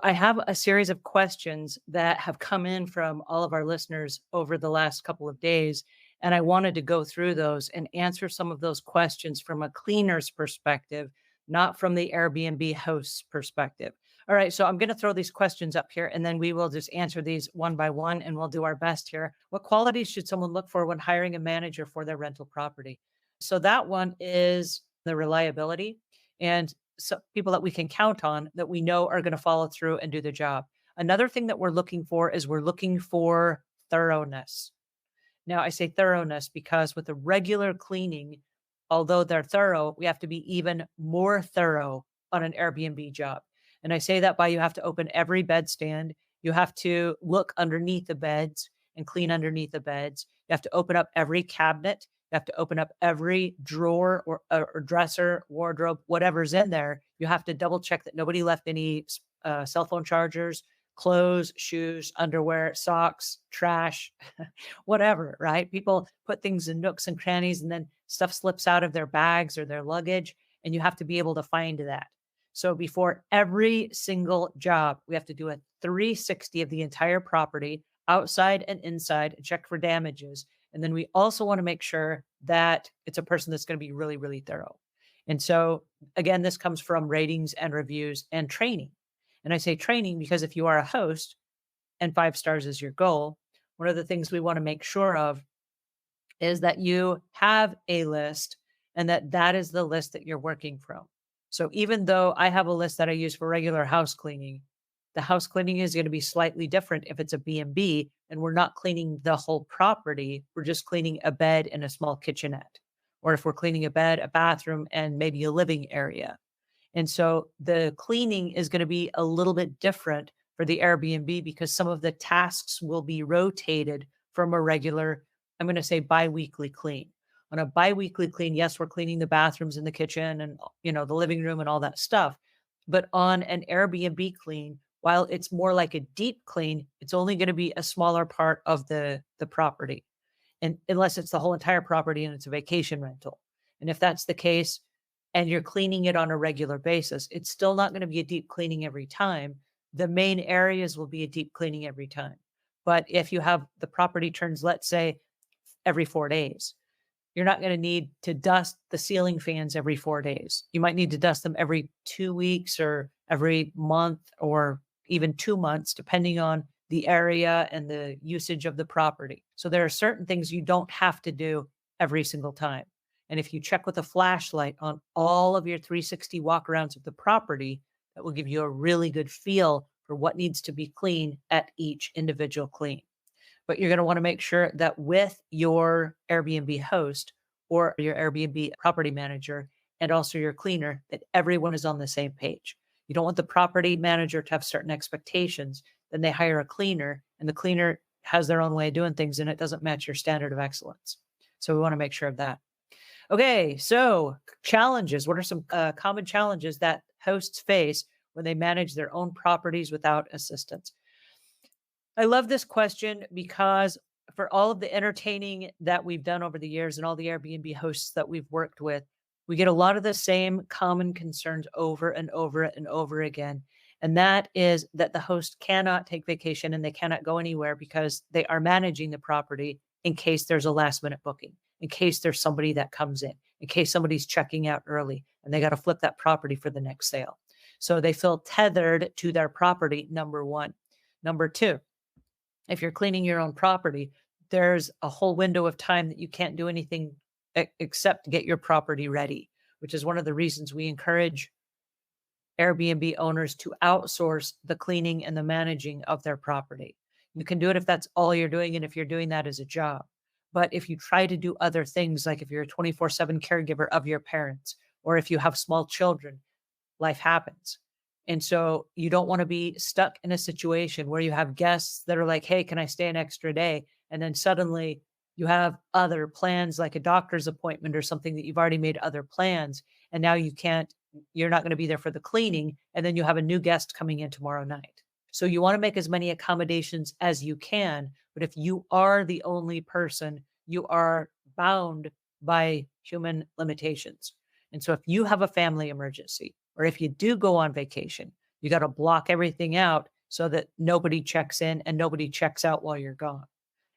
I have a series of questions that have come in from all of our listeners over the last couple of days. And I wanted to go through those and answer some of those questions from a cleaner's perspective, not from the Airbnb host's perspective. All right. So I'm going to throw these questions up here and then we will just answer these one by one and we'll do our best here. What qualities should someone look for when hiring a manager for their rental property? So that one is the reliability. And so people that we can count on that we know are going to follow through and do the job. Another thing that we're looking for is we're looking for thoroughness. Now, I say thoroughness because with a regular cleaning, although they're thorough, we have to be even more thorough on an Airbnb job. And I say that by you have to open every bedstand. You have to look underneath the beds and clean underneath the beds. You have to open up every cabinet. You have to open up every drawer or dresser, wardrobe, whatever's in there. You have to double check that nobody left any cell phone chargers, clothes, shoes, underwear, socks, trash, whatever, right? People put things in nooks and crannies and then stuff slips out of their bags or their luggage, and you have to be able to find that. So before every single job, we have to do a 360 of the entire property, outside and inside, and check for damages. And then we also want to make sure that it's a person that's going to be really, really thorough. And so, again, this comes from ratings and reviews and training. And I say training because if you are a host and 5 stars is your goal, one of the things we want to make sure of is that you have a list and that is the list that you're working from. So even though I have a list that I use for regular house cleaning, the house cleaning is going to be slightly different if it's a B&B and we're not cleaning the whole property. We're just cleaning a bed and a small kitchenette. Or if we're cleaning a bed, a bathroom, and maybe a living area. And so the cleaning is going to be a little bit different for the Airbnb because some of the tasks will be rotated from a regular, I'm going to say biweekly clean. On a biweekly clean, yes, we're cleaning the bathrooms and the kitchen and the living room and all that stuff. But on an Airbnb clean, while it's more like a deep clean, it's only going to be a smaller part of the property. And unless it's the whole entire property and it's a vacation rental. And if that's the case and you're cleaning it on a regular basis, it's still not going to be a deep cleaning every time. The main areas will be a deep cleaning every time. But if you have the property turns, let's say every 4 days, you're not going to need to dust the ceiling fans every 4 days. You might need to dust them every 2 weeks or every month or even 2 months, depending on the area and the usage of the property. So there are certain things you don't have to do every single time. And if you check with a flashlight on all of your 360 walkarounds of the property, that will give you a really good feel for what needs to be clean at each individual clean. But you're going to want to make sure that with your Airbnb host or your Airbnb property manager and also your cleaner, that everyone is on the same page. You don't want the property manager to have certain expectations. Then they hire a cleaner and the cleaner has their own way of doing things and it doesn't match your standard of excellence. So we want to make sure of that. Okay, so challenges. What are some common challenges that hosts face when they manage their own properties without assistance? I love this question because for all of the entertaining that we've done over the years and all the Airbnb hosts that we've worked with, we get a lot of the same common concerns over and over and over again. And that is that the host cannot take vacation and they cannot go anywhere because they are managing the property in case there's a last minute booking, in case there's somebody that comes in case somebody's checking out early and they got to flip that property for the next sale. So they feel tethered to their property, number one. Number two, if you're cleaning your own property, there's a whole window of time that you can't do anything except get your property ready, which is one of the reasons we encourage Airbnb owners to outsource the cleaning and the managing of their property. You can do it if that's all you're doing and if you're doing that as a job. But if you try to do other things, like if you're a 24/7 caregiver of your parents, or if you have small children, life happens. And so you don't want to be stuck in a situation where you have guests that are like, hey, can I stay an extra day? And then suddenly you have other plans like a doctor's appointment or something that you've already made other plans. And now you're not going to be there for the cleaning. And then you have a new guest coming in tomorrow night. So you want to make as many accommodations as you can. But if you are the only person, you are bound by human limitations. And so if you have a family emergency, or if you do go on vacation, You got to block everything out so that nobody checks in and nobody checks out while you're gone.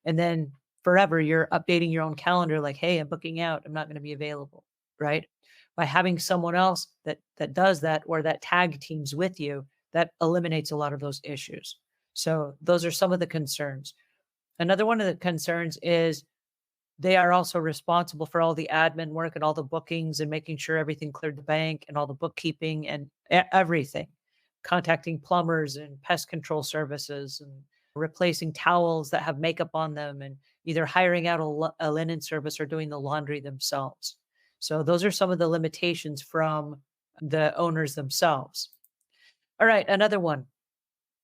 And then forever you're updating your own calendar like, "Hey, I'm booking out. I'm not going to be available." Right? By having someone else that does that or that tag teams with you, that eliminates a lot of those issues. So those are some of the concerns. Another one of the concerns is they are also responsible for all the admin work and all the bookings and making sure everything cleared the bank and all the bookkeeping and everything. Contacting plumbers and pest control services and replacing towels that have makeup on them and either hiring out a linen service or doing the laundry themselves. So those are some of the limitations from the owners themselves. All right, another one.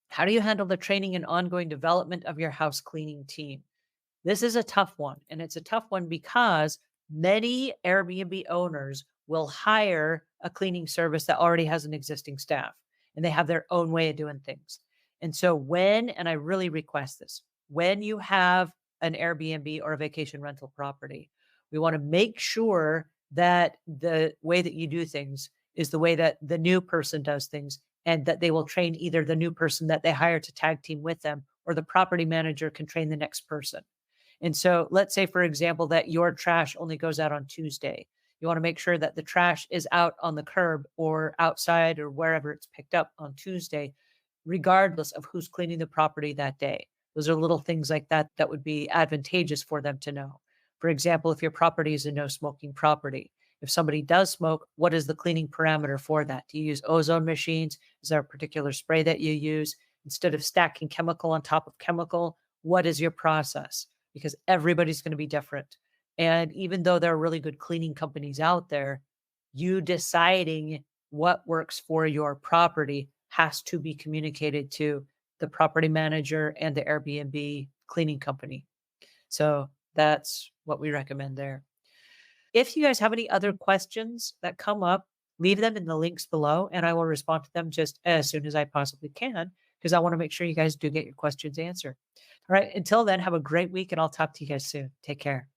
How do you handle the training and ongoing development of your house cleaning team? This is a tough one, and it's a tough one because many Airbnb owners will hire a cleaning service that already has an existing staff, and they have their own way of doing things. And so and I really request this, when you have an Airbnb or a vacation rental property, we want to make sure that the way that you do things is the way that the new person does things, and that they will train either the new person that they hire to tag team with them, or the property manager can train the next person. And so let's say, for example, that your trash only goes out on Tuesday. You want to make sure that the trash is out on the curb or outside or wherever it's picked up on Tuesday, regardless of who's cleaning the property that day. Those are little things like that that would be advantageous for them to know. For example, if your property is a no smoking property, if somebody does smoke, what is the cleaning parameter for that? Do you use ozone machines? Is there a particular spray that you use? Instead of stacking chemical on top of chemical, what is your process? Because everybody's going to be different. And even though there are really good cleaning companies out there, you deciding what works for your property has to be communicated to the property manager and the Airbnb cleaning company. So that's what we recommend there. If you guys have any other questions that come up, leave them in the links below and I will respond to them just as soon as I possibly can, because I want to make sure you guys do get your questions answered. All right. Until then, have a great week and I'll talk to you guys soon. Take care.